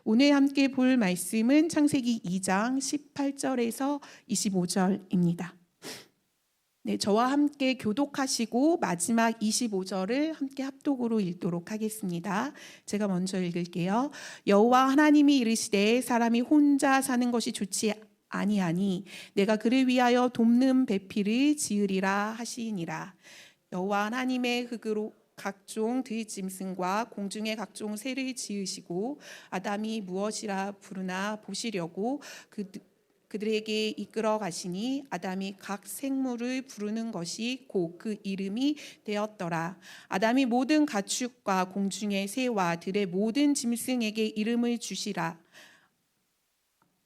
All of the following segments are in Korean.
오늘 함께 볼 말씀은 창세기 2장 18절에서 25절입니다. 네, 저와 함께 교독하시고 마지막 25절을 함께 합독으로 읽도록 하겠습니다. 제가 먼저 읽을게요. 여호와 하나님이 이르시되 사람이 혼자 사는 것이 좋지 아니하니 내가 그를 위하여 돕는 배필을 지으리라 하시니라. 여호와 하나님의 흙으로 각종 들짐승과 공중의 각종 새를 지으시고 아담이 무엇이라 부르나 보시려고 그들에게 이끌어 가시니 아담이 각 생물을 부르는 것이 곧 그 이름이 되었더라. 아담이 모든 가축과 공중의 새와 들의 모든 짐승에게 이름을 주시라.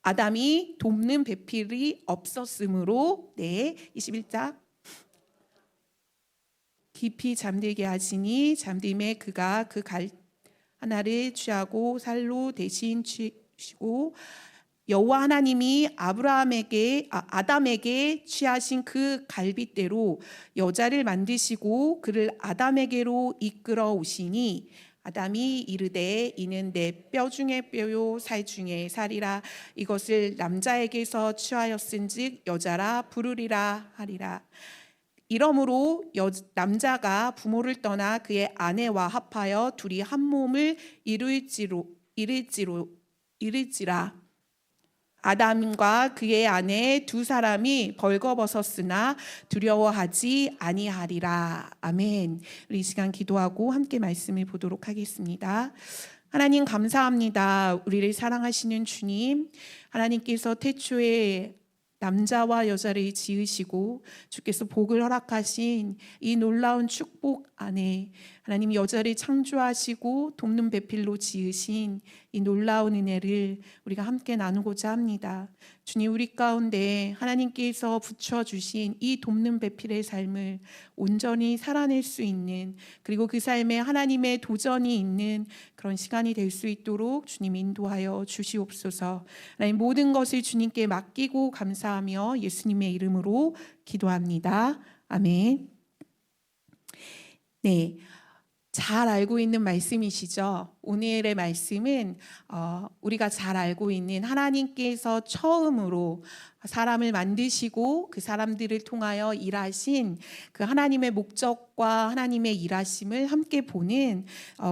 아담이 돕는 배필이 없었으므로 21장 깊이 잠들게 하시니 잠듦에 그가 그 갈 하나를 취하고 살로 대신 취시고 여호와 하나님이 아담에게 취하신 그 갈빗대로 여자를 만드시고 그를 아담에게로 이끌어 오시니 아담이 이르되 이는 내 뼈 중에 뼈요 살 중에 살이라 이것을 남자에게서 취하였은즉 여자라 부르리라 하리라. 이러므로 남자가 부모를 떠나 그의 아내와 합하여 둘이 한 몸을 이룰지라. 아담과 그의 아내 두 사람이 벌거벗었으나 두려워하지 아니하리라. 아멘. 우리 이 시간 기도하고 함께 말씀을 보도록 하겠습니다. 하나님 감사합니다. 우리를 사랑하시는 주님, 하나님께서 태초에 남자와 여자를 지으시고 주께서 복을 허락하신 이 놀라운 축복 안에 하나님 여자를 창조하시고 돕는 배필로 지으신 이 놀라운 은혜를 우리가 함께 나누고자 합니다. 주님, 우리 가운데 하나님께서 붙여주신 이 돕는 배필의 삶을 온전히 살아낼 수 있는, 그리고 그 삶에 하나님의 도전이 있는 그런 시간이 될 수 있도록 주님 인도하여 주시옵소서. 하나님 모든 것을 주님께 맡기고 감사하며 예수님의 이름으로 기도합니다. 아멘. 네. 잘 알고 있는 말씀이시죠? 오늘의 말씀은 우리가 잘 알고 있는 하나님께서 처음으로 사람을 만드시고 그 사람들을 통하여 일하신 그 하나님의 목적과 하나님의 일하심을 함께 보는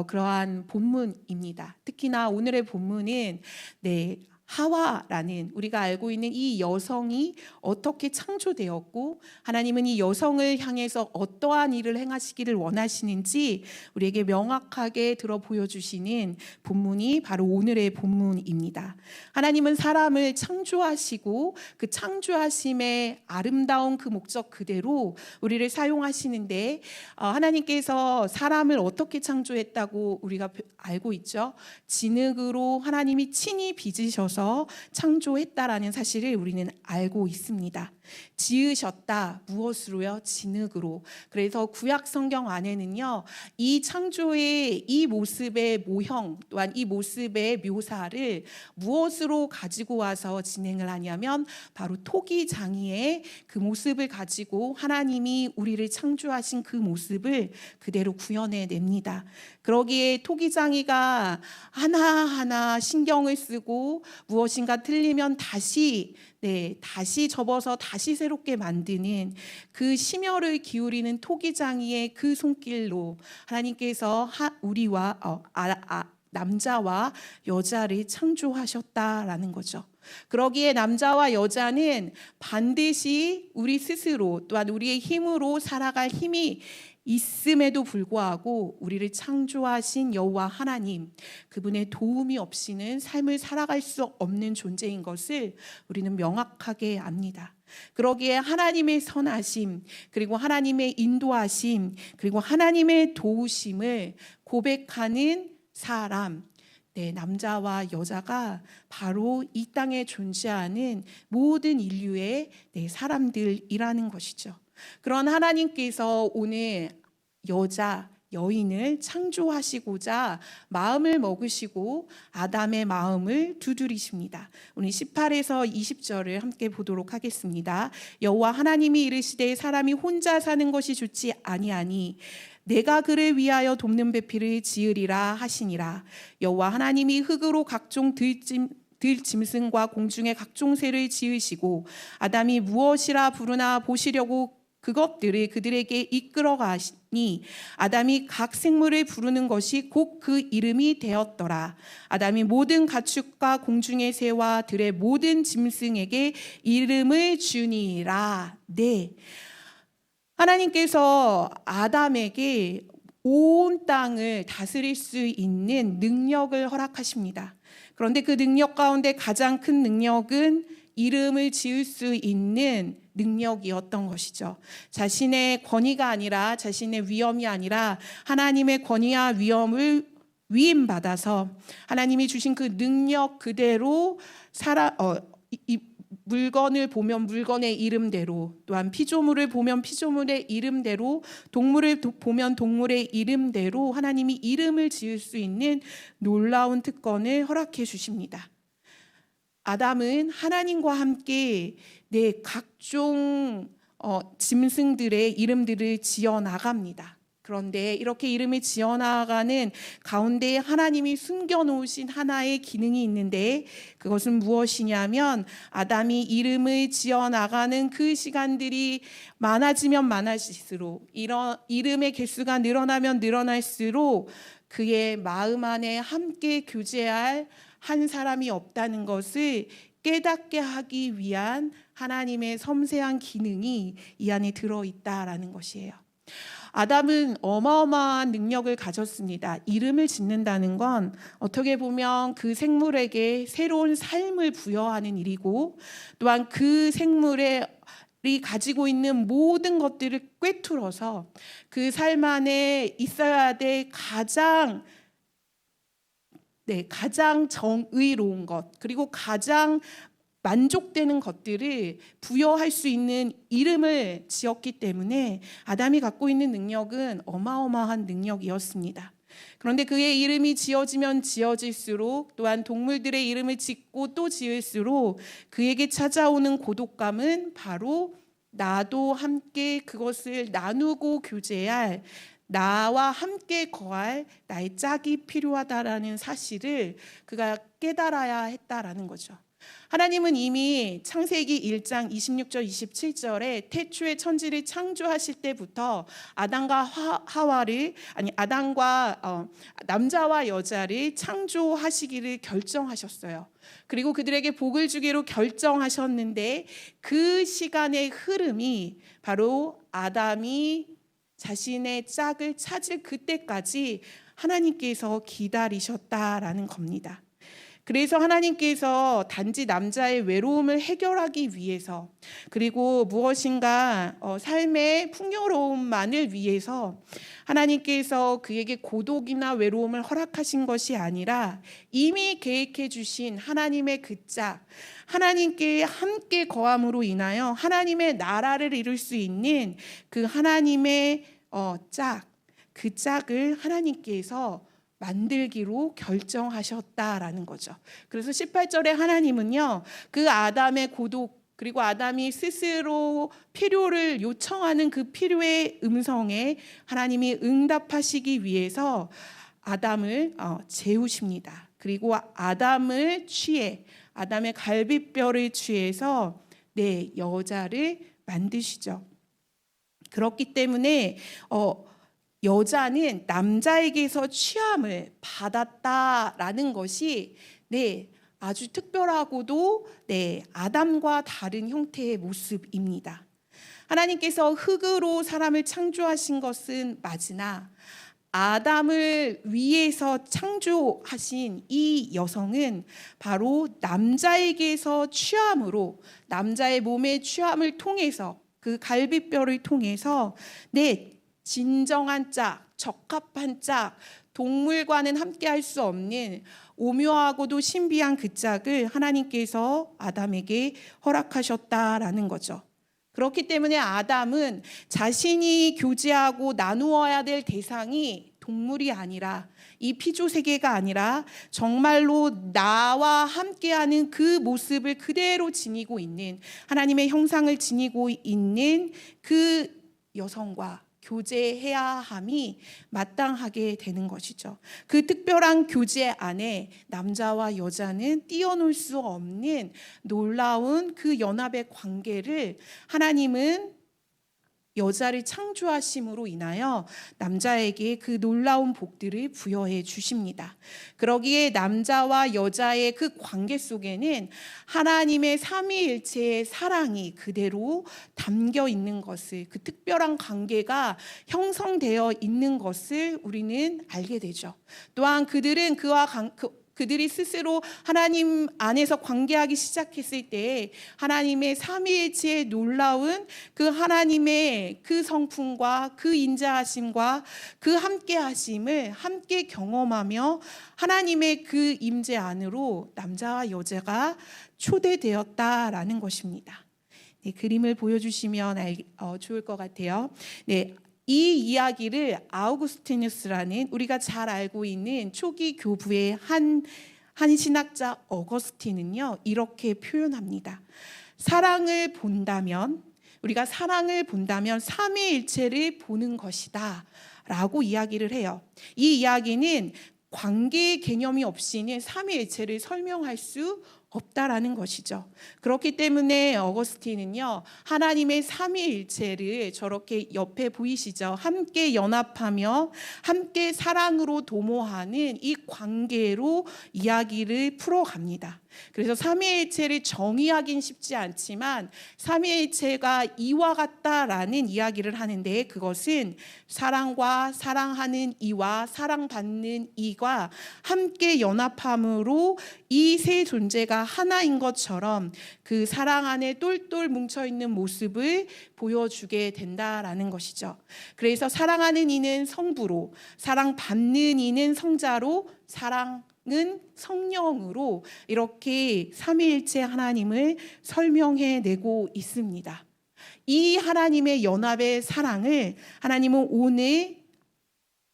그러한 본문입니다. 특히나 오늘의 본문은 하와라는 우리가 알고 있는 이 여성이 어떻게 창조되었고 하나님은 이 여성을 향해서 어떠한 일을 행하시기를 원하시는지 우리에게 명확하게 들어 보여주시는 본문이 바로 오늘의 본문입니다. 하나님은 사람을 창조하시고 그 창조하심의 아름다운 그 목적 그대로 우리를 사용하시는데 하나님께서 사람을 어떻게 창조했다고 우리가 알고 있죠? 진흙으로 하나님이 친히 빚으셔서 창조했다라는 사실을 우리는 알고 있습니다. 지으셨다. 무엇으로요? 진흙으로. 그래서 구약 성경 안에는요, 이 창조의 이 모습의 모형 또한 이 모습의 묘사를 무엇으로 가지고 와서 진행을 하냐면 바로 토기장이의 그 모습을 가지고 하나님이 우리를 창조하신 그 모습을 그대로 구현해냅니다. 그러기에 토기장이가 하나하나 신경을 쓰고 무엇인가 틀리면 다시 접어서 다시 새롭게 만드는 그 심혈을 기울이는 토기장이의 그 손길로 하나님께서 우리와 남자와 여자를 창조하셨다라는 거죠. 그러기에 남자와 여자는 반드시 우리 스스로 또한 우리의 힘으로 살아갈 힘이 있음에도 불구하고 우리를 창조하신 여호와 하나님, 그분의 도움이 없이는 삶을 살아갈 수 없는 존재인 것을 우리는 명확하게 압니다. 그러기에 하나님의 선하심, 그리고 하나님의 인도하심, 그리고 하나님의 도우심을 고백하는 사람, 남자와 여자가 바로 이 땅에 존재하는 모든 인류의 사람들이라는 것이죠. 그런 하나님께서 오늘 여인을 창조하시고자 마음을 먹으시고 아담의 마음을 두드리십니다. 오늘 18에서 20절을 함께 보도록 하겠습니다. 여호와 하나님이 이르시되 사람이 혼자 사는 것이 좋지 아니하니 내가 그를 위하여 돕는 배필을 지으리라 하시니라. 여호와 하나님이 흙으로 각종 들짐승과 공중의 각종 새를 지으시고 아담이 무엇이라 부르나 보시려고 그것들을 그들에게 이끌어 가시니 아담이 각 생물을 부르는 것이 곧 그 이름이 되었더라. 아담이 모든 가축과 공중의 새와 들의 모든 짐승에게 이름을 주니라. 네, 하나님께서 아담에게 온 땅을 다스릴 수 있는 능력을 허락하십니다. 그런데 그 능력 가운데 가장 큰 능력은 이름을 지을 수 있는 능력이었던 것이죠. 자신의 권위가 아니라, 자신의 위엄이 아니라 하나님의 권위와 위엄을 위임받아서 하나님이 주신 그 능력 그대로 물건을 보면 물건의 이름대로, 또한 피조물을 보면 피조물의 이름대로, 동물을 보면 동물의 이름대로 하나님이 이름을 지을 수 있는 놀라운 특권을 허락해 주십니다. 아담은 하나님과 함께 각종 짐승들의 이름들을 지어 나갑니다. 그런데 이렇게 이름을 지어나가는 가운데 하나님이 숨겨놓으신 하나의 기능이 있는데, 그것은 무엇이냐면 아담이 이름을 지어나가는 그 시간들이 많아지면 많아질수록, 이런 이름의 개수가 늘어나면 늘어날수록 그의 마음 안에 함께 교제할 한 사람이 없다는 것을 깨닫게 하기 위한 하나님의 섬세한 기능이 이 안에 들어있다라는 것이에요. 아담은 어마어마한 능력을 가졌습니다. 이름을 짓는다는 건 어떻게 보면 그 생물에게 새로운 삶을 부여하는 일이고, 또한 그 생물이 가지고 있는 모든 것들을 꿰뚫어서 그 삶 안에 있어야 될 가장 정의로운 것, 그리고 가장 만족되는 것들을 부여할 수 있는 이름을 지었기 때문에 아담이 갖고 있는 능력은 어마어마한 능력이었습니다. 그런데 그의 이름이 지어지면 지어질수록, 또한 동물들의 이름을 짓고 또 지을수록 그에게 찾아오는 고독감은 바로 나도 함께 그것을 나누고 교제할, 나와 함께 거할 나의 짝이 필요하다라는 사실을 그가 깨달아야 했다라는 거죠. 하나님은 이미 창세기 1장 26절 27절에 태초에 천지를 창조하실 때부터 아담과 남자와 여자를 창조하시기를 결정하셨어요. 그리고 그들에게 복을 주기로 결정하셨는데, 그 시간의 흐름이 바로 아담이 자신의 짝을 찾을 그때까지 하나님께서 기다리셨다라는 겁니다. 그래서 하나님께서 단지 남자의 외로움을 해결하기 위해서, 그리고 무엇인가 삶의 풍요로움만을 위해서 하나님께서 그에게 고독이나 외로움을 허락하신 것이 아니라 이미 계획해 주신 하나님의 그 짝, 하나님께 함께 거함으로 인하여 하나님의 나라를 이룰 수 있는 그 하나님의 짝, 그 짝을 하나님께서 만들기로 결정하셨다라는 거죠. 그래서 18절에 하나님은요, 그 아담의 고독, 그리고 아담이 스스로 필요를 요청하는 그 필요의 음성에 하나님이 응답하시기 위해서 아담을 재우십니다. 그리고 아담의 갈비뼈를 취해서 여자를 만드시죠. 그렇기 때문에 여자는 남자에게서 취함을 받았다라는 것이 아주 특별하고도 아담과 다른 형태의 모습입니다. 하나님께서 흙으로 사람을 창조하신 것은 맞으나 아담을 위해서 창조하신 이 여성은 바로 남자에게서 취함으로, 남자의 몸의 취함을 통해서, 그 갈비뼈를 통해서 진정한 짝, 적합한 짝, 동물과는 함께 할 수 없는 오묘하고도 신비한 그 짝을 하나님께서 아담에게 허락하셨다라는 거죠. 그렇기 때문에 아담은 자신이 교제하고 나누어야 될 대상이 동물이 아니라, 이 피조 세계가 아니라 정말로 나와 함께하는 그 모습을 그대로 지니고 있는, 하나님의 형상을 지니고 있는 그 여성과 교제해야 함이 마땅하게 되는 것이죠. 그 특별한 교제 안에 남자와 여자는 뛰어놀 수 없는 놀라운 그 연합의 관계를 하나님은 여자를 창조하심으로 인하여 남자에게 그 놀라운 복들을 부여해 주십니다. 그러기에 남자와 여자의 그 관계 속에는 하나님의 삼위일체의 사랑이 그대로 담겨 있는 것을, 그 특별한 관계가 형성되어 있는 것을 우리는 알게 되죠. 또한 그들은 그들이 스스로 하나님 안에서 관계하기 시작했을 때 하나님의 삼위일체의 놀라운 그 하나님의 그 성품과 그 인자하심과 그 함께하심을 함께 경험하며 하나님의 그 임재 안으로 남자와 여자가 초대되었다라는 것입니다. 네, 그림을 보여주시면 좋을 것 같아요. 네. 이 이야기를 아우구스티누스라는 우리가 잘 알고 있는 초기 교부의 한 신학자 어거스틴은요, 이렇게 표현합니다. 우리가 사랑을 본다면 삼위일체를 보는 것이다 라고 이야기를 해요. 이 이야기는 관계의 개념이 없이는 삼위일체를 설명할 수 없다라는 것이죠. 그렇기 때문에 어거스틴은요, 하나님의 삼위일체를 저렇게 옆에 보이시죠? 함께 연합하며 함께 사랑으로 도모하는 이 관계로 이야기를 풀어갑니다. 그래서 삼위일체를 정의하긴 쉽지 않지만 삼위일체가 이와 같다라는 이야기를 하는데, 그것은 사랑과 사랑하는 이와 사랑받는 이가 함께 연합함으로 이 세 존재가 하나인 것처럼 그 사랑 안에 똘똘 뭉쳐있는 모습을 보여주게 된다라는 것이죠. 그래서 사랑하는 이는 성부로, 사랑받는 이는 성자로, 사랑은 성령으로 이렇게 삼위일체 하나님을 설명해내고 있습니다. 이 하나님의 연합의 사랑을 하나님은 오늘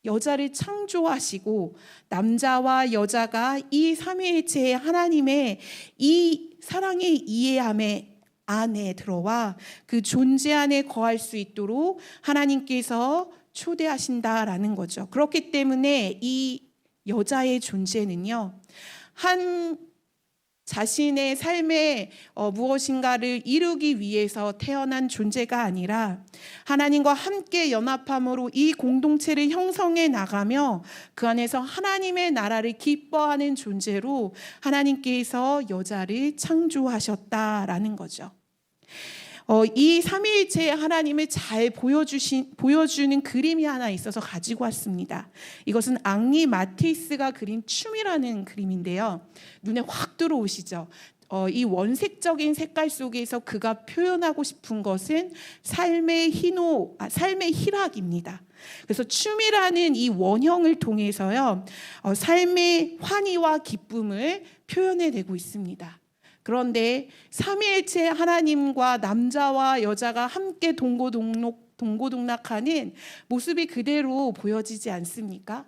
여자를 창조하시고 남자와 여자가 이 삼위일체의 하나님의 이 사랑의 이해함에 안에 들어와 그 존재 안에 거할 수 있도록 하나님께서 초대하신다라는 거죠. 그렇기 때문에 이 여자의 존재는요, 한 자신의 삶에 무엇인가를 이루기 위해서 태어난 존재가 아니라 하나님과 함께 연합함으로 이 공동체를 형성해 나가며 그 안에서 하나님의 나라를 기뻐하는 존재로 하나님께서 여자를 창조하셨다라는 거죠. 이 삼위일체의 하나님을 잘 보여주는 그림이 하나 있어서 가지고 왔습니다. 이것은 앙리 마티스가 그린 춤이라는 그림인데요. 눈에 확 들어오시죠? 이 원색적인 색깔 속에서 그가 표현하고 싶은 것은 삶의 희락입니다. 그래서 춤이라는 이 원형을 통해서요, 삶의 환희와 기쁨을 표현해내고 있습니다. 그런데 삼위일체 하나님과 남자와 여자가 함께 동고동락하는 모습이 그대로 보여지지 않습니까?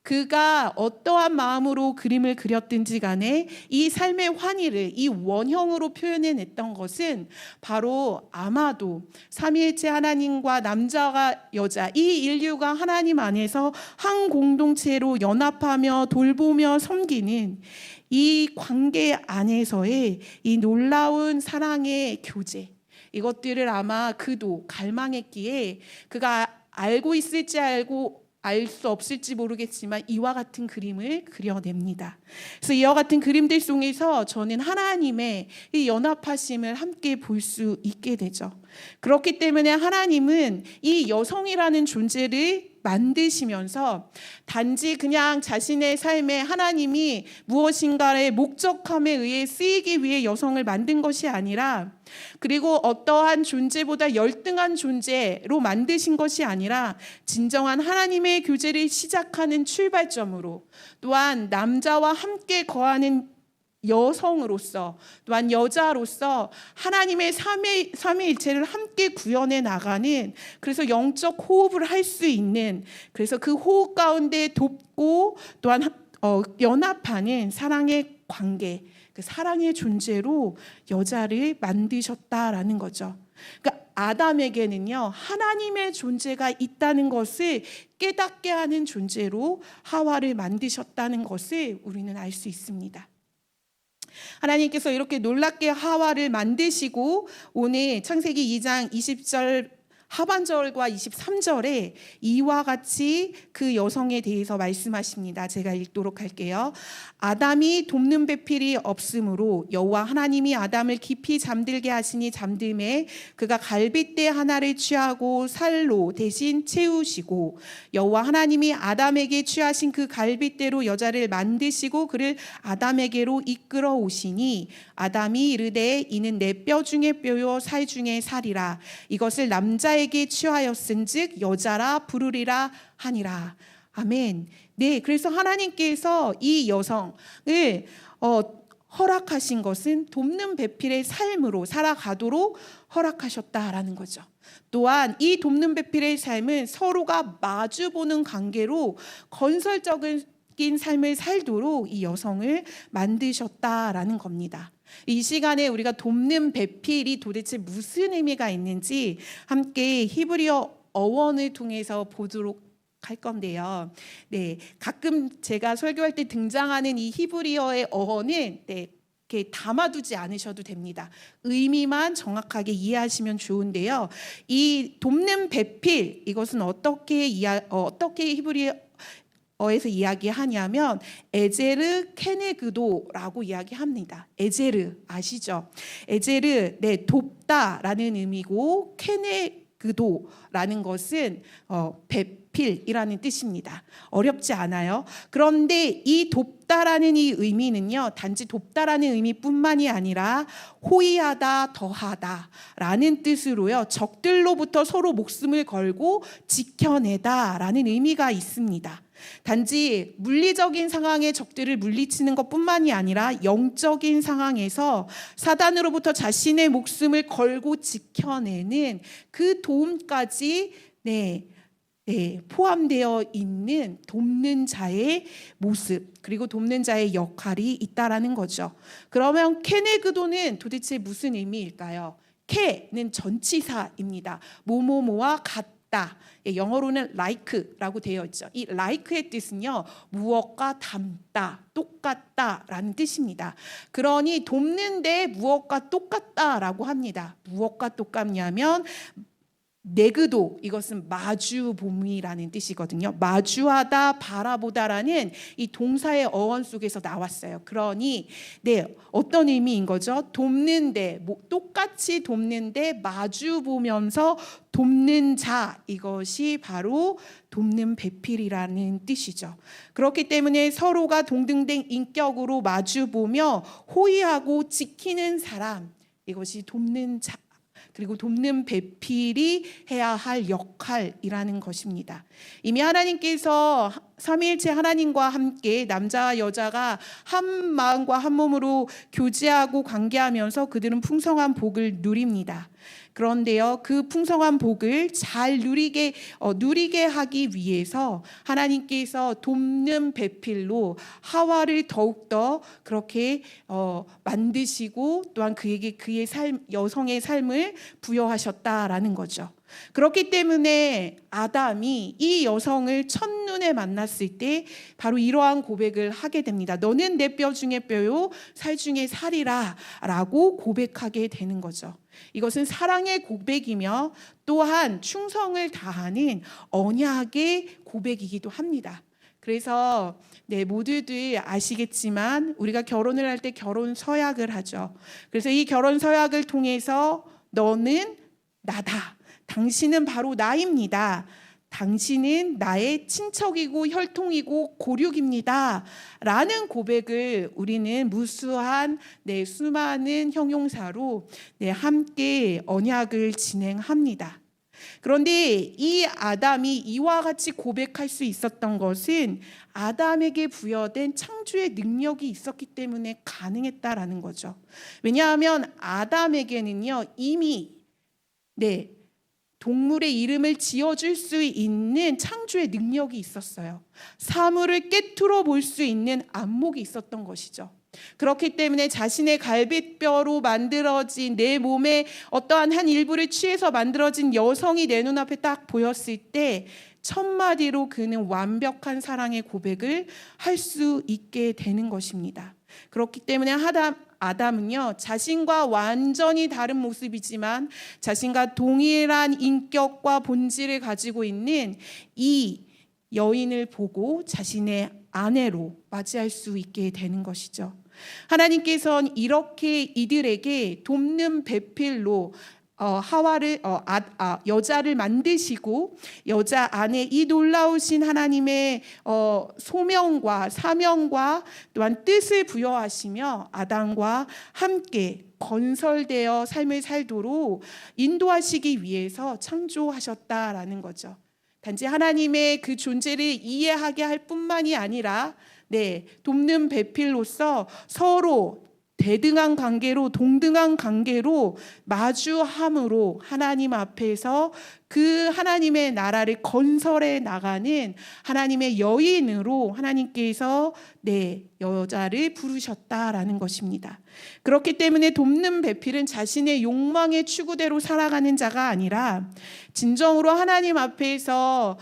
그가 어떠한 마음으로 그림을 그렸든지 간에 이 삶의 환희를 이 원형으로 표현해냈던 것은 바로 아마도 삼위일체 하나님과 남자와 여자, 이 인류가 하나님 안에서 한 공동체로 연합하며 돌보며 섬기는 이 관계 안에서의 이 놀라운 사랑의 교제, 이것들을 아마 그도 갈망했기에 그가 알고 있을지 알 수 없을지 모르겠지만 이와 같은 그림을 그려냅니다. 그래서 이와 같은 그림들 속에서 저는 하나님의 이 연합하심을 함께 볼 수 있게 되죠. 그렇기 때문에 하나님은 이 여성이라는 존재를 만드시면서 단지 그냥 자신의 삶에 하나님이 무엇인가의 목적함에 의해 쓰이기 위해 여성을 만든 것이 아니라, 그리고 어떠한 존재보다 열등한 존재로 만드신 것이 아니라 진정한 하나님의 교제를 시작하는 출발점으로, 또한 남자와 함께 거하는 여성으로서 또한 여자로서 하나님의 삼위일체를 함께 구현해 나가는, 그래서 영적 호흡을 할 수 있는, 그래서 그 호흡 가운데 돕고 또한 연합하는 사랑의 관계, 그 사랑의 존재로 여자를 만드셨다라는 거죠. 그러니까 아담에게는요, 하나님의 존재가 있다는 것을 깨닫게 하는 존재로 하와를 만드셨다는 것을 우리는 알 수 있습니다. 하나님께서 이렇게 놀랍게 하와를 만드시고 오늘 창세기 2장 20절 하반절과 23절에 이와 같이 그 여성에 대해서 말씀하십니다. 제가 읽도록 할게요. 아담이 돕는 배필이 없으므로 여호와 하나님이 아담을 깊이 잠들게 하시니 잠듦에 그가 갈빗대 하나를 취하고 살로 대신 채우시고 여호와 하나님이 아담에게 취하신 그 갈빗대로 여자를 만드시고 그를 아담에게로 이끌어 오시니 아담이 이르되 이는 내 뼈 중에 뼈요 살 중에 살이라 이것을 남자에게 취하였은즉 여자라 부르리라 하니라. 아멘. 네, 그래서 하나님께서 이 여성을 허락하신 것은 돕는 배필의 삶으로 살아가도록 허락하셨다라는 거죠. 또한 이 돕는 배필의 삶은 서로가 마주보는 관계로 건설적인 삶을 살도록 이 여성을 만드셨다라는 겁니다. 이 시간에 우리가 돕는 배필이 도대체 무슨 의미가 있는지 함께 히브리어 어원을 통해서 보도록 할 건데요. 네, 가끔 제가 설교할 때 등장하는 이 히브리어의 어원은 이렇게 담아두지 않으셔도 됩니다. 의미만 정확하게 이해하시면 좋은데요. 이 돕는 배필 이것은 어떻게 히브리어에서 이야기하냐면 에제르 케네그도라고 이야기합니다. 에제르 아시죠? 에제르 돕다라는 의미고 케네그도라는 것은 배필이라는 뜻입니다. 어렵지 않아요. 그런데 이 돕다라는 이 의미는요, 단지 돕다라는 의미뿐만이 아니라 호의하다, 더하다라는 뜻으로요, 적들로부터 서로 목숨을 걸고 지켜내다라는 의미가 있습니다. 단지 물리적인 상황의 적들을 물리치는 것뿐만이 아니라 영적인 상황에서 사단으로부터 자신의 목숨을 걸고 지켜내는 그 도움까지 포함되어 있는 돕는 자의 모습 그리고 돕는 자의 역할이 있다라는 거죠. 그러면 케네그도는 도대체 무슨 의미일까요? 케는 전치사입니다. 뭐뭐뭐와 같다. 영어로는 like라고 되어 있죠. 이 like의 뜻은요, 무엇과 닮다, 똑같다라는 뜻입니다. 그러니 돕는데 무엇과 똑같다라고 합니다. 무엇과 똑같냐면 네그도 이것은 마주봄이라는 뜻이거든요. 마주하다, 바라보다라는 이 동사의 어원 속에서 나왔어요. 그러니 어떤 의미인 거죠? 돕는데 똑같이 돕는데 마주보면서 돕는 자 이것이 바로 돕는 배필이라는 뜻이죠. 그렇기 때문에 서로가 동등된 인격으로 마주보며 호의하고 지키는 사람 이것이 돕는 자 그리고 돕는 배필이 해야 할 역할이라는 것입니다. 이미 하나님께서 삼위일체 하나님과 함께 남자와 여자가 한 마음과 한 몸으로 교제하고 관계하면서 그들은 풍성한 복을 누립니다. 그런데요, 그 풍성한 복을 잘 누리게 하기 위해서 하나님께서 돕는 배필로 하와를 더욱더 그렇게 만드시고 또한 그에게 그의 여성의 삶을 부여하셨다라는 거죠. 그렇기 때문에 아담이 이 여성을 첫눈에 만났을 때 바로 이러한 고백을 하게 됩니다. 너는 내 뼈 중에 뼈요 살 중에 살이라 라고 고백하게 되는 거죠. 이것은 사랑의 고백이며 또한 충성을 다하는 언약의 고백이기도 합니다. 그래서 모두들 아시겠지만 우리가 결혼을 할 때 결혼 서약을 하죠. 그래서 이 결혼 서약을 통해서 너는 나다. 당신은 바로 나입니다. 당신은 나의 친척이고 혈통이고 고륙입니다. 라는 고백을 우리는 무수한 수많은 형용사로 함께 언약을 진행합니다. 그런데 이 아담이 이와 같이 고백할 수 있었던 것은 아담에게 부여된 창조의 능력이 있었기 때문에 가능했다라는 거죠. 왜냐하면 아담에게는요 이미 동물의 이름을 지어줄 수 있는 창조의 능력이 있었어요. 사물을 깨트려 볼 수 있는 안목이 있었던 것이죠. 그렇기 때문에 자신의 갈비뼈로 만들어진 내 몸의 어떠한 한 일부를 취해서 만들어진 여성이 내 눈앞에 딱 보였을 때 첫마디로 그는 완벽한 사랑의 고백을 할 수 있게 되는 것입니다. 그렇기 때문에 아담은요, 자신과 완전히 다른 모습이지만 자신과 동일한 인격과 본질을 가지고 있는 이 여인을 보고 자신의 아내로 맞이할 수 있게 되는 것이죠. 하나님께서는 이렇게 이들에게 돕는 배필로 여자를 만드시고 여자 안에 이 놀라우신 하나님의 소명과 사명과 또한 뜻을 부여하시며 아담과 함께 건설되어 삶을 살도록 인도하시기 위해서 창조하셨다라는 거죠. 단지 하나님의 그 존재를 이해하게 할 뿐만이 아니라 돕는 배필로서 서로 대등한 관계로 동등한 관계로 마주함으로 하나님 앞에서 그 하나님의 나라를 건설해 나가는 하나님의 여인으로 하나님께서 여자를 부르셨다라는 것입니다. 그렇기 때문에 돕는 배필은 자신의 욕망의 추구대로 살아가는 자가 아니라 진정으로 하나님 앞에서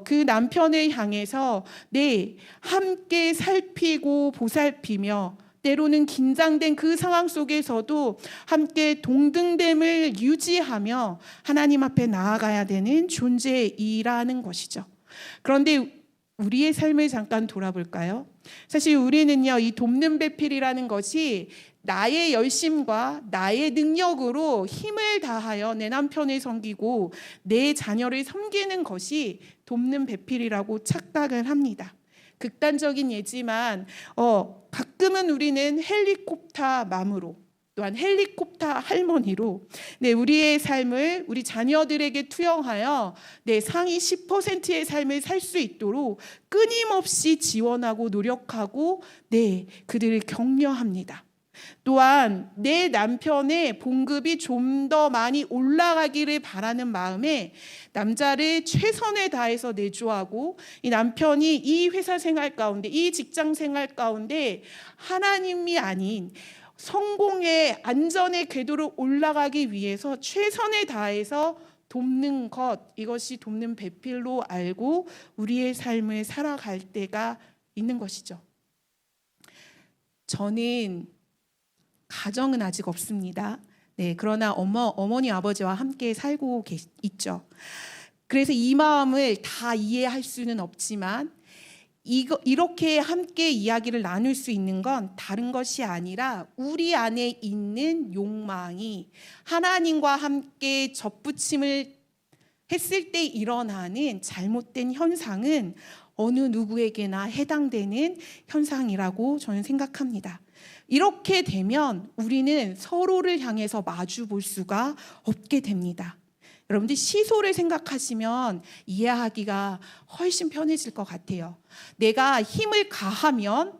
그 남편을 향해서 함께 살피고 보살피며 때로는 긴장된 그 상황 속에서도 함께 동등됨을 유지하며 하나님 앞에 나아가야 되는 존재이라는 것이죠. 그런데 우리의 삶을 잠깐 돌아볼까요? 사실 우리는요, 이 돕는 배필이라는 것이 나의 열심과 나의 능력으로 힘을 다하여 내 남편을 섬기고 내 자녀를 섬기는 것이 돕는 배필이라고 착각을 합니다. 극단적인 예지만 가끔은 우리는 헬리콥터 맘으로 또한 헬리콥터 할머니로 우리의 삶을 우리 자녀들에게 투영하여 상위 10%의 삶을 살 수 있도록 끊임없이 지원하고 노력하고 그들을 격려합니다. 또한 내 남편의 봉급이 좀 더 많이 올라가기를 바라는 마음에 남자를 최선을 다해서 내조하고 이 남편이 이 회사 생활 가운데 이 직장 생활 가운데 하나님이 아닌 성공의 안전의 궤도로 올라가기 위해서 최선을 다해서 돕는 것, 이것이 돕는 배필로 알고 우리의 삶을 살아갈 때가 있는 것이죠. 저는 가정은 아직 없습니다. 그러나 어머니 아버지와 함께 살고 있죠. 그래서 이 마음을 다 이해할 수는 없지만 이렇게 함께 이야기를 나눌 수 있는 건 다른 것이 아니라 우리 안에 있는 욕망이 하나님과 함께 접붙임을 했을 때 일어나는 잘못된 현상은 어느 누구에게나 해당되는 현상이라고 저는 생각합니다. 이렇게 되면 우리는 서로를 향해서 마주 볼 수가 없게 됩니다. 여러분들 시소를 생각하시면 이해하기가 훨씬 편해질 것 같아요. 내가 힘을 가하면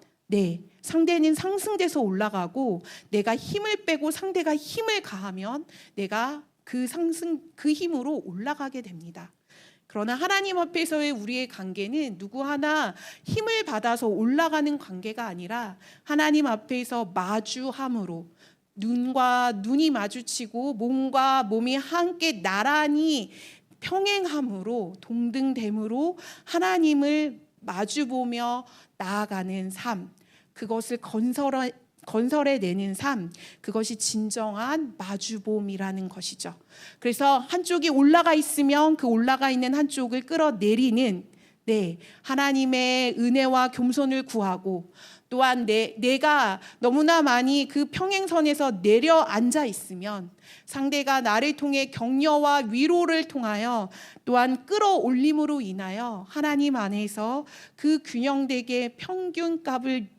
상대는 상승돼서 올라가고 내가 힘을 빼고 상대가 힘을 가하면 내가 그 힘으로 올라가게 됩니다. 그러나 하나님 앞에서의 우리의 관계는 누구 하나 힘을 받아서 올라가는 관계가 아니라 하나님 앞에서 마주함으로 눈과 눈이 마주치고 몸과 몸이 함께 나란히 평행함으로 동등됨으로 하나님을 마주보며 나아가는 삶, 그것을 건설해내는 삶, 그것이 진정한 마주봄이라는 것이죠. 그래서 한쪽이 올라가 있으면 그 올라가 있는 한쪽을 끌어내리는 하나님의 은혜와 겸손을 구하고 또한 내가 너무나 많이 그 평행선에서 내려앉아 있으면 상대가 나를 통해 격려와 위로를 통하여 또한 끌어올림으로 인하여 하나님 안에서 그 균형되게 평균값을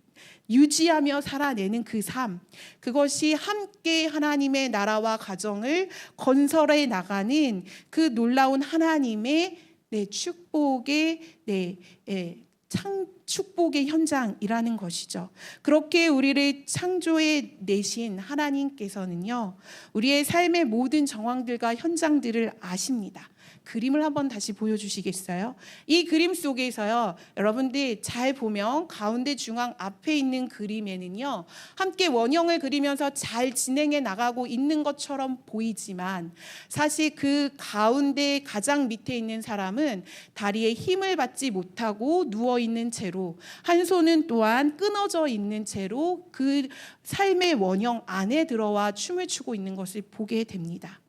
유지하며 살아내는 그 삶, 그것이 함께 하나님의 나라와 가정을 건설해 나가는 그 놀라운 하나님의 축복의 현장이라는 것이죠. 그렇게 우리를 창조해 내신 하나님께서는요, 우리의 삶의 모든 정황들과 현장들을 아십니다. 그림을 한번 다시 보여주시겠어요? 이 그림 속에서요, 여러분들 잘 보면 가운데 중앙 앞에 있는 그림에는요, 함께 원형을 그리면서 잘 진행해 나가고 있는 것처럼 보이지만 사실 그 가운데 가장 밑에 있는 사람은 다리에 힘을 받지 못하고 누워 있는 채로, 한 손은 또한 끊어져 있는 채로 그 삶의 원형 안에 들어와 춤을 추고 있는 것을 보게 됩니다.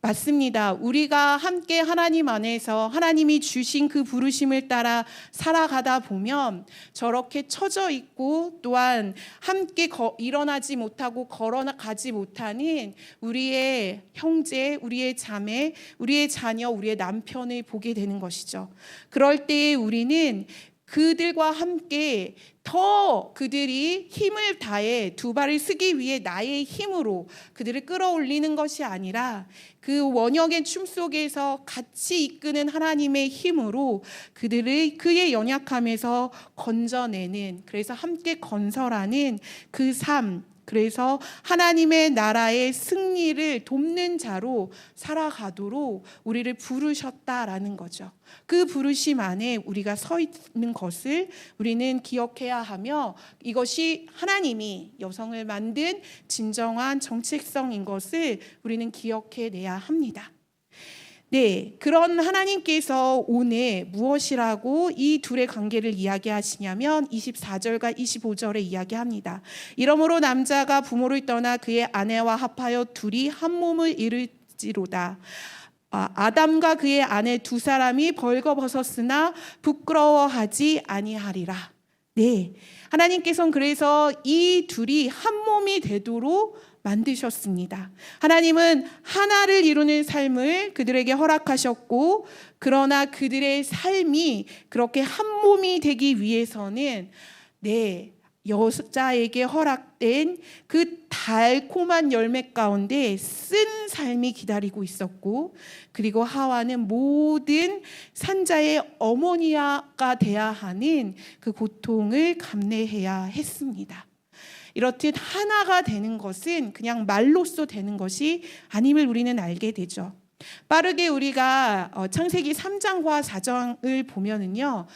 맞습니다. 우리가 함께 하나님 안에서 하나님이 주신 그 부르심을 따라 살아가다 보면 저렇게 처져 있고 또한 함께 일어나지 못하고 걸어가지 못하는 우리의 형제, 우리의 자매, 우리의 자녀, 우리의 남편을 보게 되는 것이죠. 그럴 때 우리는 그들과 함께 더 그들이 힘을 다해 두 발을 쓰기 위해 나의 힘으로 그들을 끌어올리는 것이 아니라 그 원형의 춤 속에서 같이 이끄는 하나님의 힘으로 그들을 그의 연약함에서 건져내는, 그래서 함께 건설하는 그 삶, 그래서 하나님의 나라의 승리를 돕는 자로 살아가도록 우리를 부르셨다라는 거죠. 그 부르심 안에 우리가 서 있는 것을 우리는 기억해야 하며, 이것이 하나님이 여성을 만든 진정한 정체성인 것을 우리는 기억해내야 합니다. 네, 그런 하나님께서 오늘 무엇이라고 이 둘의 관계를 이야기하시냐면 24절과 25절에 이야기합니다. 이러므로 남자가 부모를 떠나 그의 아내와 합하여 둘이 한 몸을 이룰지로다. 아담과 그의 아내 두 사람이 벌거벗었으나 부끄러워하지 아니하리라. 네, 하나님께서는 그래서 이 둘이 한 몸이 되도록 만드셨습니다. 하나님은 하나를 이루는 삶을 그들에게 허락하셨고, 그러나 그들의 삶이 그렇게 한 몸이 되기 위해서는 여자에게 허락된 그 달콤한 열매 가운데 쓴 삶이 기다리고 있었고, 그리고 하와는 모든 산자의 어머니가 돼야 하는 그 고통을 감내해야 했습니다. 이렇듯 하나가 되는 것은 그냥 말로써 되는 것이 아님을 우리는 알게 되죠. 빠르게 우리가 창세기 3장과 4장을 보면은요,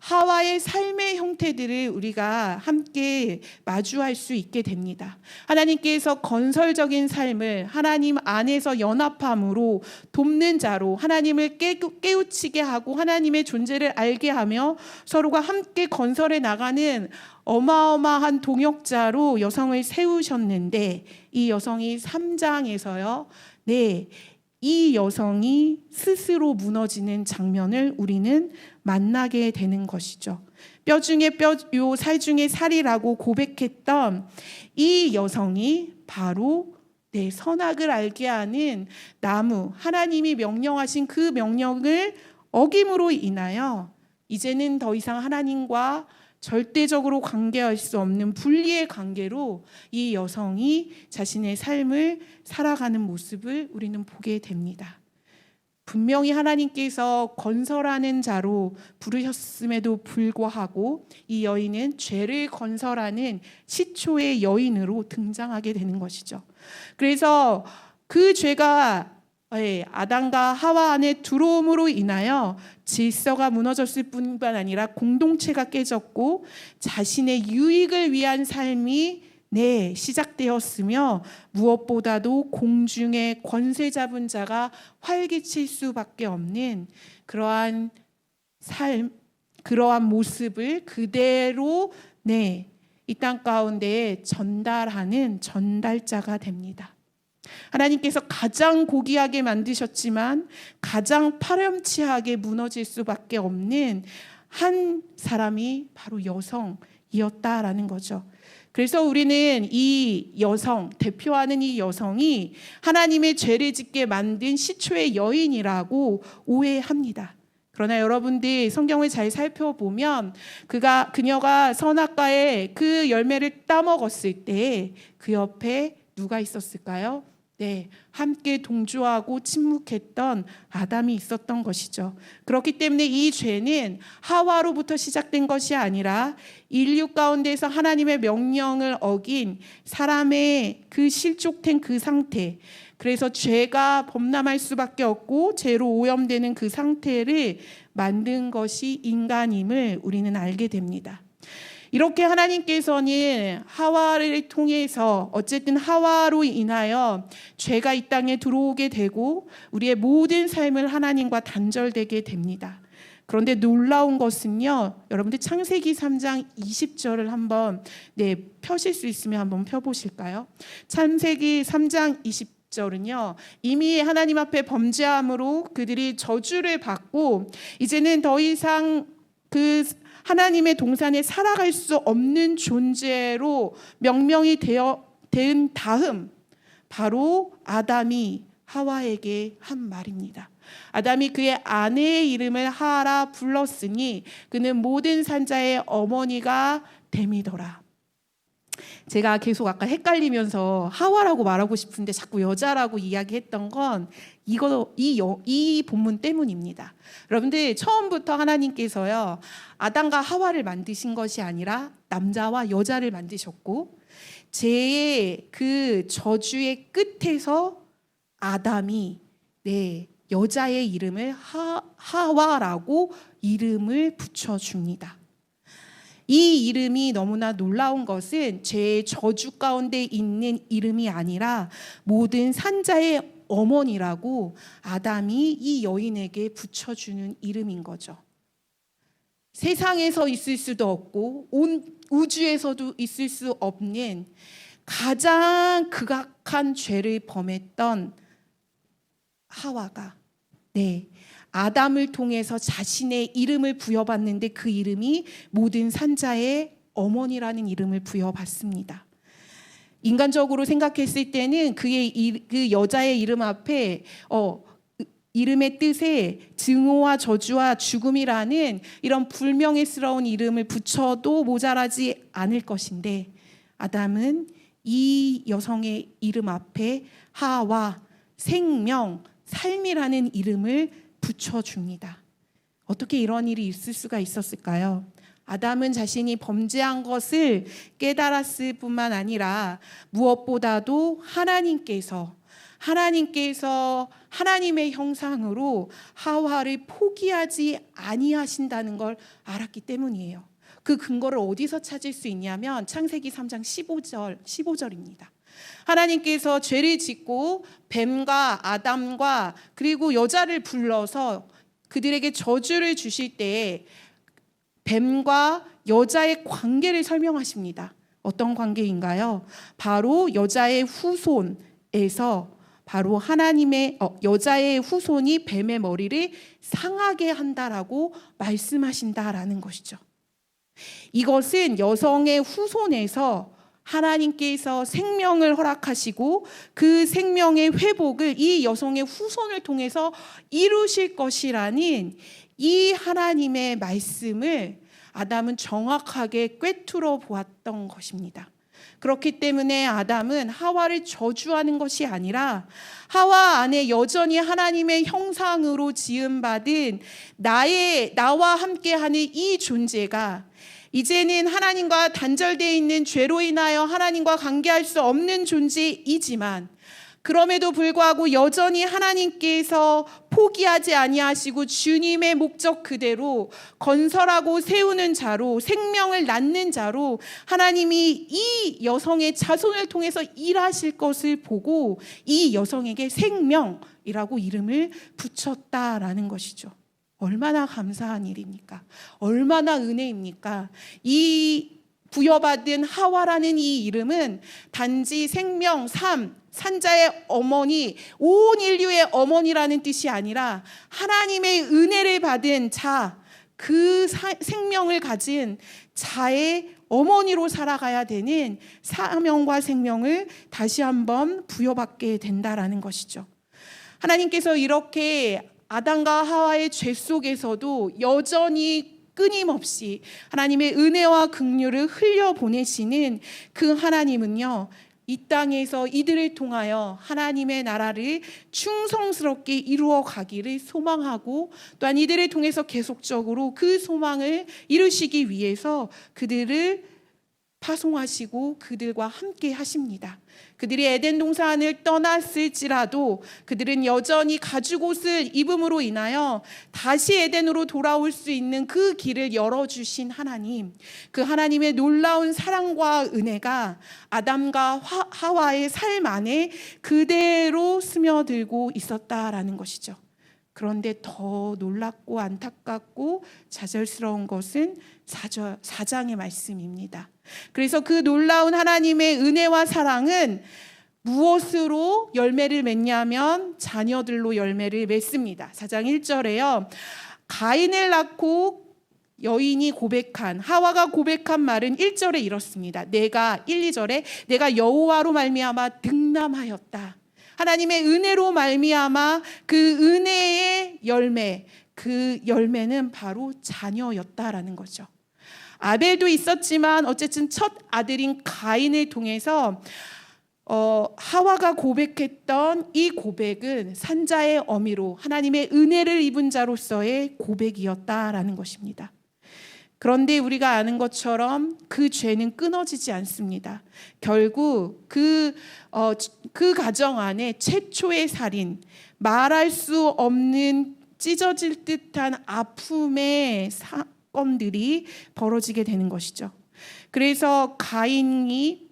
하와의 삶의 형태들을 우리가 함께 마주할 수 있게 됩니다. 하나님께서 건설적인 삶을 하나님 안에서 연합함으로 돕는 자로 하나님을 깨우치게 하고 하나님의 존재를 알게 하며 서로가 함께 건설해 나가는 어마어마한 동역자로 여성을 세우셨는데, 이 여성이 3장에서요, 이 여성이 스스로 무너지는 장면을 우리는 만나게 되는 것이죠. 뼈 중에 뼈요 살 중에 살이라고 고백했던 이 여성이 바로 선악을 알게 하는 나무, 하나님이 명령하신 그 명령을 어김으로 인하여 이제는 더 이상 하나님과 절대적으로 관계할 수 없는 분리의 관계로 이 여성이 자신의 삶을 살아가는 모습을 우리는 보게 됩니다. 분명히 하나님께서 건설하는 자로 부르셨음에도 불구하고 이 여인은 죄를 건설하는 시초의 여인으로 등장하게 되는 것이죠. 그래서 그 죄가 아담과 하와 안에 들어옴으로 인하여 질서가 무너졌을 뿐만 아니라 공동체가 깨졌고 자신의 유익을 위한 삶이 시작되었으며, 무엇보다도 공중의 권세 잡은 자가 활기칠 수밖에 없는 그러한 삶, 그러한 모습을 그대로 이 땅 가운데 전달하는 전달자가 됩니다. 하나님께서 가장 고귀하게 만드셨지만 가장 파렴치하게 무너질 수밖에 없는 한 사람이 바로 여성이었다라는 거죠. 그래서 우리는 이 여성, 대표하는 이 여성이 하나님의 죄를 짓게 만든 시초의 여인이라고 오해합니다. 그러나 여러분들 성경을 잘 살펴보면 그녀가 선악과의 그 열매를 따먹었을 때 그 옆에 누가 있었을까요? 함께 동조하고 침묵했던 아담이 있었던 것이죠. 그렇기 때문에 이 죄는 하와로부터 시작된 것이 아니라 인류 가운데서 하나님의 명령을 어긴 사람의 그 실족된 그 상태, 그래서 죄가 범람할 수밖에 없고 죄로 오염되는 그 상태를 만든 것이 인간임을 우리는 알게 됩니다. 이렇게 하나님께서는 하와를 통해서 어쨌든 하와로 인하여 죄가 이 땅에 들어오게 되고 우리의 모든 삶을 하나님과 단절되게 됩니다. 그런데 놀라운 것은요, 여러분들 창세기 3장 20절을 한번 펴실 수 있으면 한번 펴보실까요? 창세기 3장 20절은요, 이미 하나님 앞에 범죄함으로 그들이 저주를 받고 이제는 더 이상 그 하나님의 동산에 살아갈 수 없는 존재로 명명이 된 다음 바로 아담이 하와에게 한 말입니다. 아담이 그의 아내의 이름을 하라 불렀으니 그는 모든 산자의 어머니가 됨이더라. 제가 계속 아까 헷갈리면서 하와라고 말하고 싶은데 자꾸 여자라고 이야기했던 건 이 본문 때문입니다. 여러분들 처음부터 하나님께서요 아담과 하와를 만드신 것이 아니라 남자와 여자를 만드셨고 죄의 그 저주의 끝에서 아담이 여자의 이름을 하와라고 이름을 붙여줍니다. 이 이름이 너무나 놀라운 것은 죄의 저주 가운데 있는 이름이 아니라 모든 산자의 어머니라고 아담이 이 여인에게 붙여주는 이름인 거죠. 세상에서 있을 수도 없고 온 우주에서도 있을 수 없는 가장 극악한 죄를 범했던 하와가 아담을 통해서 자신의 이름을 부여받는데 그 이름이 모든 산자의 어머니라는 이름을 부여받습니다. 인간적으로 생각했을 때는 그 여자의 이름 앞에 이름의 뜻에 증오와 저주와 죽음이라는 이런 불명예스러운 이름을 붙여도 모자라지 않을 것인데 아담은 이 여성의 이름 앞에 하와, 생명, 삶이라는 이름을 붙여줍니다. 어떻게 이런 일이 있을 수가 있었을까요? 아담은 자신이 범죄한 것을 깨달았을 뿐만 아니라 무엇보다도 하나님께서 하나님의 형상으로 하와를 포기하지 아니하신다는 걸 알았기 때문이에요. 그 근거를 어디서 찾을 수 있냐면 창세기 3장 15절입니다. 하나님께서 죄를 짓고 뱀과 아담과 그리고 여자를 불러서 그들에게 저주를 주실 때에 뱀과 여자의 관계를 설명하십니다. 어떤 관계인가요? 바로 여자의 후손에서 바로 여자의 후손이 뱀의 머리를 상하게 한다라고 말씀하신다라는 것이죠. 이것은 여성의 후손에서 하나님께서 생명을 허락하시고 그 생명의 회복을 이 여성의 후손을 통해서 이루실 것이라는 이 하나님의 말씀을 아담은 정확하게 꿰뚫어 보았던 것입니다. 그렇기 때문에 아담은 하와를 저주하는 것이 아니라 하와 안에 여전히 하나님의 형상으로 지음받은 나와 함께하는 이 존재가 이제는 하나님과 단절되어 있는 죄로 인하여 하나님과 관계할 수 없는 존재이지만 그럼에도 불구하고 여전히 하나님께서 포기하지 아니하시고 주님의 목적 그대로 건설하고 세우는 자로 생명을 낳는 자로 하나님이 이 여성의 자손을 통해서 일하실 것을 보고 이 여성에게 생명이라고 이름을 붙였다라는 것이죠. 얼마나 감사한 일입니까? 얼마나 은혜입니까? 이 부여받은 하와라는 이 이름은 단지 생명, 삶, 산자의 어머니, 온 인류의 어머니라는 뜻이 아니라 하나님의 은혜를 받은 자, 그 생명을 가진 자의 어머니로 살아가야 되는 사명과 생명을 다시 한번 부여받게 된다라는 것이죠. 하나님께서 이렇게 아담과 하와의 죄 속에서도 여전히 끊임없이 하나님의 은혜와 긍휼을 흘려보내시는 그 하나님은요, 이 땅에서 이들을 통하여 하나님의 나라를 충성스럽게 이루어 가기를 소망하고 또한 이들을 통해서 계속적으로 그 소망을 이루시기 위해서 그들을 파송하시고 그들과 함께 하십니다. 그들이 에덴 동산을 떠났을지라도 그들은 여전히 가죽옷을 입음으로 인하여 다시 에덴으로 돌아올 수 있는 그 길을 열어주신 하나님, 그 하나님의 놀라운 사랑과 은혜가 아담과 하와의 삶 안에 그대로 스며들고 있었다라는 것이죠. 그런데 더 놀랍고 안타깝고 좌절스러운 것은 4장의 말씀입니다. 그래서 그 놀라운 하나님의 은혜와 사랑은 무엇으로 열매를 맺냐면 자녀들로 열매를 맺습니다. 4장 1절에요. 가인을 낳고 여인이 고백한, 하와가 고백한 말은 1절에 이렇습니다. 1, 2절에 내가 여호와로 말미암아 등남하였다. 하나님의 은혜로 말미암아 그 은혜의 열매, 그 열매는 바로 자녀였다라는 거죠. 아벨도 있었지만 어쨌든 첫 아들인 가인을 통해서 하와가 고백했던 이 고백은 산자의 어미로 하나님의 은혜를 입은 자로서의 고백이었다라는 것입니다. 그런데 우리가 아는 것처럼 그 죄는 끊어지지 않습니다. 결국 그 가정 안에 최초의 살인, 말할 수 없는 찢어질 듯한 아픔의 사건들이 벌어지게 되는 것이죠. 그래서 가인이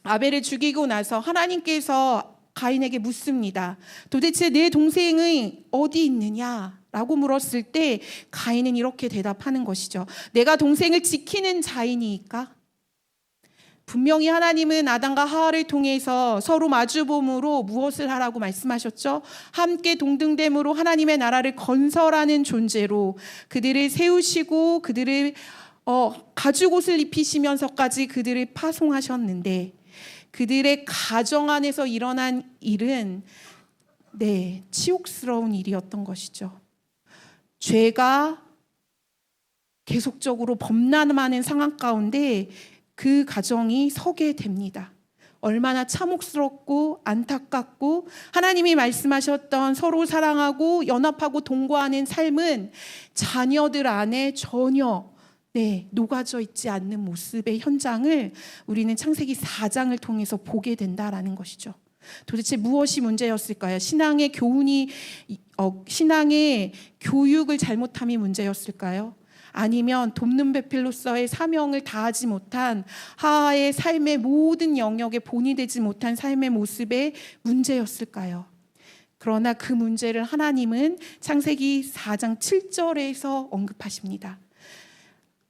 아벨을 죽이고 나서 하나님께서 가인에게 묻습니다. 도대체 내 동생이 어디 있느냐? 라고 물었을 때 가인은 이렇게 대답하는 것이죠. 내가 동생을 지키는 자이니까. 분명히 하나님은 아담과 하와를 통해서 서로 마주봄으로 무엇을 하라고 말씀하셨죠? 함께 동등됨으로 하나님의 나라를 건설하는 존재로 그들을 세우시고 그들을 가죽옷을 입히시면서까지 그들을 파송하셨는데 그들의 가정 안에서 일어난 일은 치욕스러운 일이었던 것이죠. 죄가 계속적으로 범람하는 상황 가운데 그 가정이 서게 됩니다. 얼마나 참혹스럽고 안타깝고 하나님이 말씀하셨던 서로 사랑하고 연합하고 동거하는 삶은 자녀들 안에 전혀 녹아져 있지 않는 모습의 현장을 우리는 창세기 4장을 통해서 보게 된다라는 것이죠. 도대체 무엇이 문제였을까요? 신앙의 교육을 잘못함이 문제였을까요? 아니면 돕는 배필로서의 사명을 다하지 못한 하와의 삶의 모든 영역에 본이 되지 못한 삶의 모습의 문제였을까요? 그러나 그 문제를 하나님은 창세기 4장 7절에서 언급하십니다.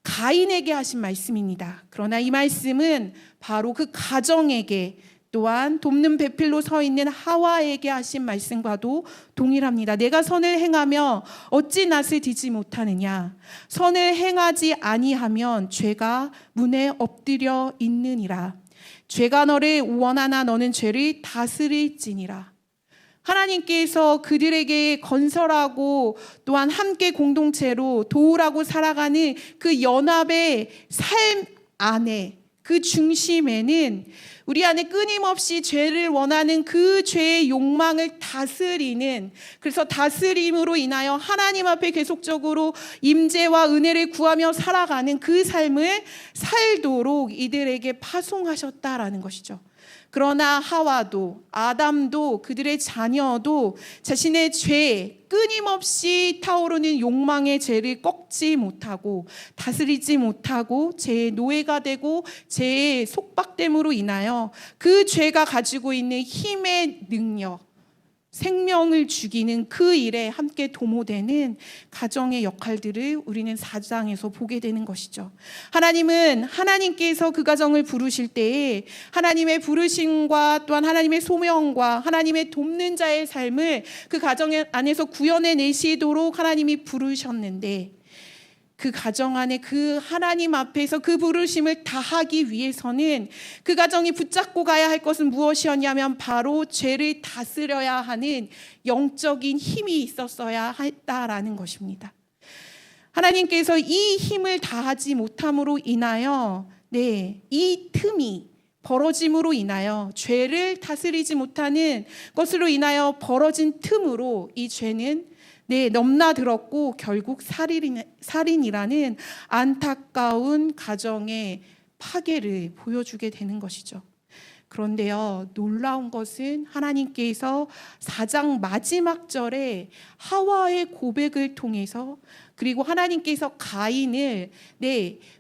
가인에게 하신 말씀입니다. 그러나 이 말씀은 바로 그 가정에게 또한 돕는 배필로 서 있는 하와에게 하신 말씀과도 동일합니다. 내가 선을 행하며 어찌 낯을 뒤지 못하느냐. 선을 행하지 아니하면 죄가 문에 엎드려 있느니라. 죄가 너를 원하나 너는 죄를 다스릴지니라. 하나님께서 그들에게 건설하고 또한 함께 공동체로 도우라고 살아가는 그 연합의 삶 안에 그 중심에는 우리 안에 끊임없이 죄를 원하는 그 죄의 욕망을 다스리는, 그래서 다스림으로 인하여 하나님 앞에 계속적으로 임재와 은혜를 구하며 살아가는 그 삶을 살도록 이들에게 파송하셨다라는 것이죠. 그러나 하와도 아담도 그들의 자녀도 자신의 죄, 끊임없이 타오르는 욕망의 죄를 꺾지 못하고 다스리지 못하고 죄의 노예가 되고 죄의 속박됨으로 인하여 그 죄가 가지고 있는 힘의 능력, 생명을 죽이는 그 일에 함께 도모되는 가정의 역할들을 우리는 4장에서 보게 되는 것이죠. 하나님은 하나님께서 그 가정을 부르실 때에 하나님의 부르심과 또한 하나님의 소명과 하나님의 돕는 자의 삶을 그 가정 안에서 구현해 내시도록 하나님이 부르셨는데 그 가정 안에 그 하나님 앞에서 그 부르심을 다하기 위해서는 그 가정이 붙잡고 가야 할 것은 무엇이었냐면 바로 죄를 다스려야 하는 영적인 힘이 있었어야 했다라는 것입니다. 하나님께서 이 힘을 다하지 못함으로 인하여 이 틈이 벌어짐으로 인하여 죄를 다스리지 못하는 것으로 인하여 벌어진 틈으로 이 죄는 넘나들었고 결국 살인이라는 안타까운 가정의 파괴를 보여주게 되는 것이죠. 그런데요, 놀라운 것은 하나님께서 4장 마지막 절에 하와의 고백을 통해서, 그리고 하나님께서 가인을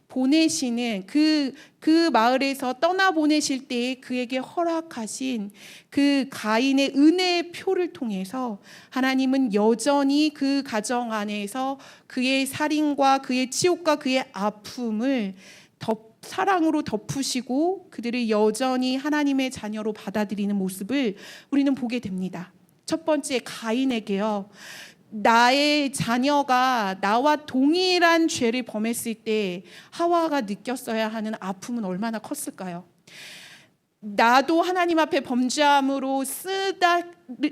보내시는 그 마을에서 떠나보내실 때에 그에게 허락하신 그 가인의 은혜의 표를 통해서 하나님은 여전히 그 가정 안에서 그의 살인과 그의 치욕과 그의 아픔을 사랑으로 덮으시고 그들을 여전히 하나님의 자녀로 받아들이는 모습을 우리는 보게 됩니다. 첫 번째, 가인에게요, 나의 자녀가 나와 동일한 죄를 범했을 때 하와가 느꼈어야 하는 아픔은 얼마나 컸을까요? 나도 하나님 앞에 범죄함으로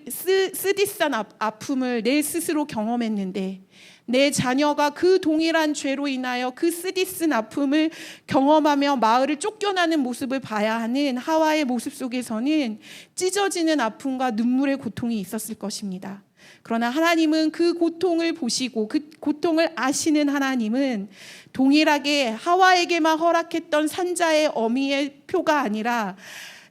쓰디싼 아픔을 내 스스로 경험했는데 내 자녀가 그 동일한 죄로 인하여 그 쓰디쓴 아픔을 경험하며 마을을 쫓겨나는 모습을 봐야 하는 하와의 모습 속에서는 찢어지는 아픔과 눈물의 고통이 있었을 것입니다. 그러나 하나님은 그 고통을 보시고 그 고통을 아시는 하나님은 동일하게 하와에게만 허락했던 산자의 어미의 표가 아니라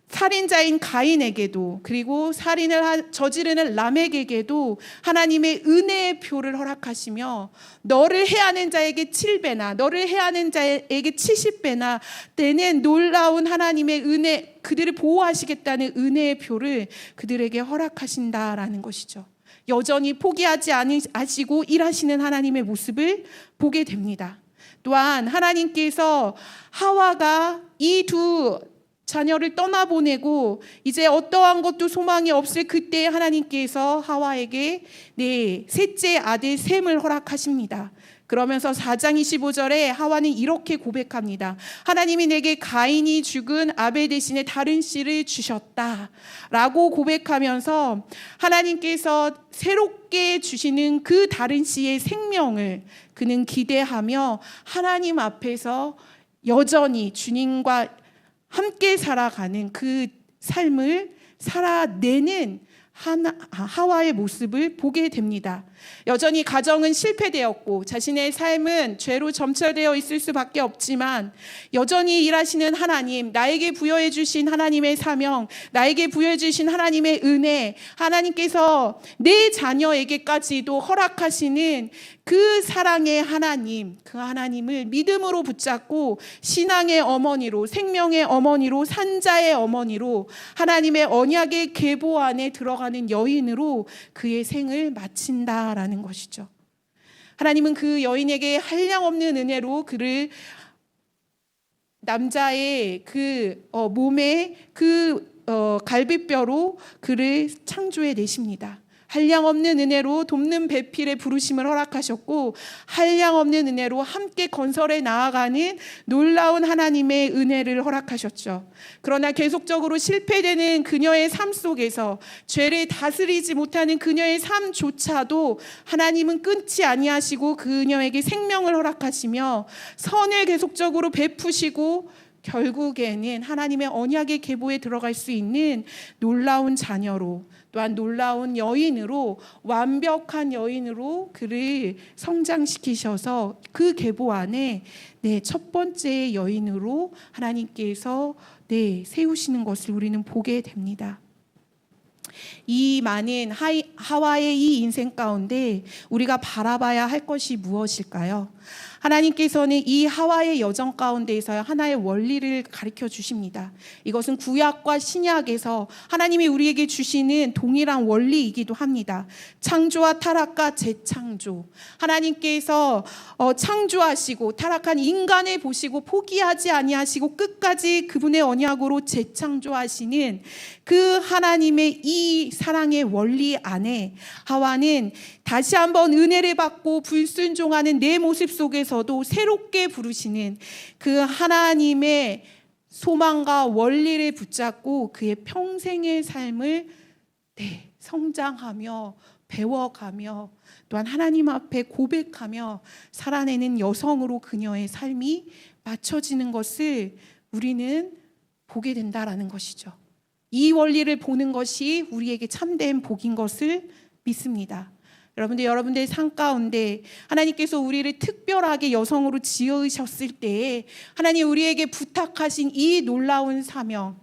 살인자인 가인에게도, 그리고 살인을 저지르는 람에게도 하나님의 은혜의 표를 허락하시며 너를 해하는 자에게 7배나 너를 해하는 자에게 70배나 되는 놀라운 하나님의 은혜, 그들을 보호하시겠다는 은혜의 표를 그들에게 허락하신다라는 것이죠. 여전히 포기하지 않으시고 일하시는 하나님의 모습을 보게 됩니다. 또한 하나님께서 하와가 이 두 자녀를 떠나보내고 이제 어떠한 것도 소망이 없을 그때 하나님께서 하와에게 셋째 아들 셈을 허락하십니다. 그러면서 4장 25절에 하와는 이렇게 고백합니다. 하나님이 내게 가인이 죽은 아벨 대신에 다른 씨를 주셨다 라고 고백하면서 하나님께서 새롭게 주시는 그 다른 씨의 생명을 그는 기대하며 하나님 앞에서 여전히 주님과 함께 살아가는 그 삶을 살아내는 하와의 모습을 보게 됩니다. 여전히 가정은 실패되었고 자신의 삶은 죄로 점철되어 있을 수밖에 없지만 여전히 일하시는 하나님, 나에게 부여해 주신 하나님의 사명, 나에게 부여해 주신 하나님의 은혜, 하나님께서 내 자녀에게까지도 허락하시는 그 사랑의 하나님, 그 하나님을 믿음으로 붙잡고 신앙의 어머니로, 생명의 어머니로, 산자의 어머니로 하나님의 언약의 계보 안에 들어가는 여인으로 그의 생을 마친다라는 것이죠. 하나님은 그 여인에게 한량없는 은혜로 그를 남자의 그 몸에 그 갈비뼈로 그를 창조해 내십니다. 한량없는 은혜로 돕는 배필의 부르심을 허락하셨고 한량없는 은혜로 함께 건설해 나아가는 놀라운 하나님의 은혜를 허락하셨죠. 그러나 계속적으로 실패되는 그녀의 삶 속에서 죄를 다스리지 못하는 그녀의 삶조차도 하나님은 끊지 아니하시고 그녀에게 생명을 허락하시며 선을 계속적으로 베푸시고 결국에는 하나님의 언약의 계보에 들어갈 수 있는 놀라운 자녀로, 또한 놀라운 여인으로, 완벽한 여인으로 그를 성장시키셔서 그 계보 안에 첫 번째 여인으로 하나님께서 세우시는 것을 우리는 보게 됩니다. 이 많은 하와의 이 인생 가운데 우리가 바라봐야 할 것이 무엇일까요? 하나님께서는 이 하와의 여정 가운데에서 하나의 원리를 가르쳐 주십니다. 이것은 구약과 신약에서 하나님이 우리에게 주시는 동일한 원리이기도 합니다. 창조와 타락과 재창조. 하나님께서 창조하시고 타락한 인간을 보시고 포기하지 아니하시고 끝까지 그분의 언약으로 재창조하시는 그 하나님의 이 사랑의 원리 안에 하와는 다시 한번 은혜를 받고 불순종하는 내 모습 속에서도 새롭게 부르시는 그 하나님의 소망과 원리를 붙잡고 그의 평생의 삶을 성장하며 배워가며 또한 하나님 앞에 고백하며 살아내는 여성으로 그녀의 삶이 맞춰지는 것을 우리는 보게 된다라는 것이죠. 이 원리를 보는 것이 우리에게 참된 복인 것을 믿습니다. 여러분들의 삶 가운데 하나님께서 우리를 특별하게 여성으로 지으셨을 때에 하나님 우리에게 부탁하신 이 놀라운 사명,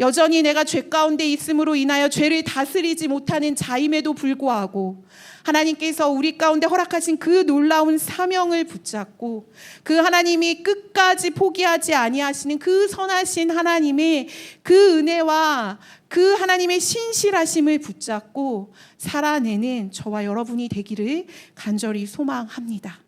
여전히 내가 죄 가운데 있음으로 인하여 죄를 다스리지 못하는 자임에도 불구하고 하나님께서 우리 가운데 허락하신 그 놀라운 사명을 붙잡고 그 하나님이 끝까지 포기하지 아니하시는 그 선하신 하나님의 그 은혜와 그 하나님의 신실하심을 붙잡고 살아내는 저와 여러분이 되기를 간절히 소망합니다.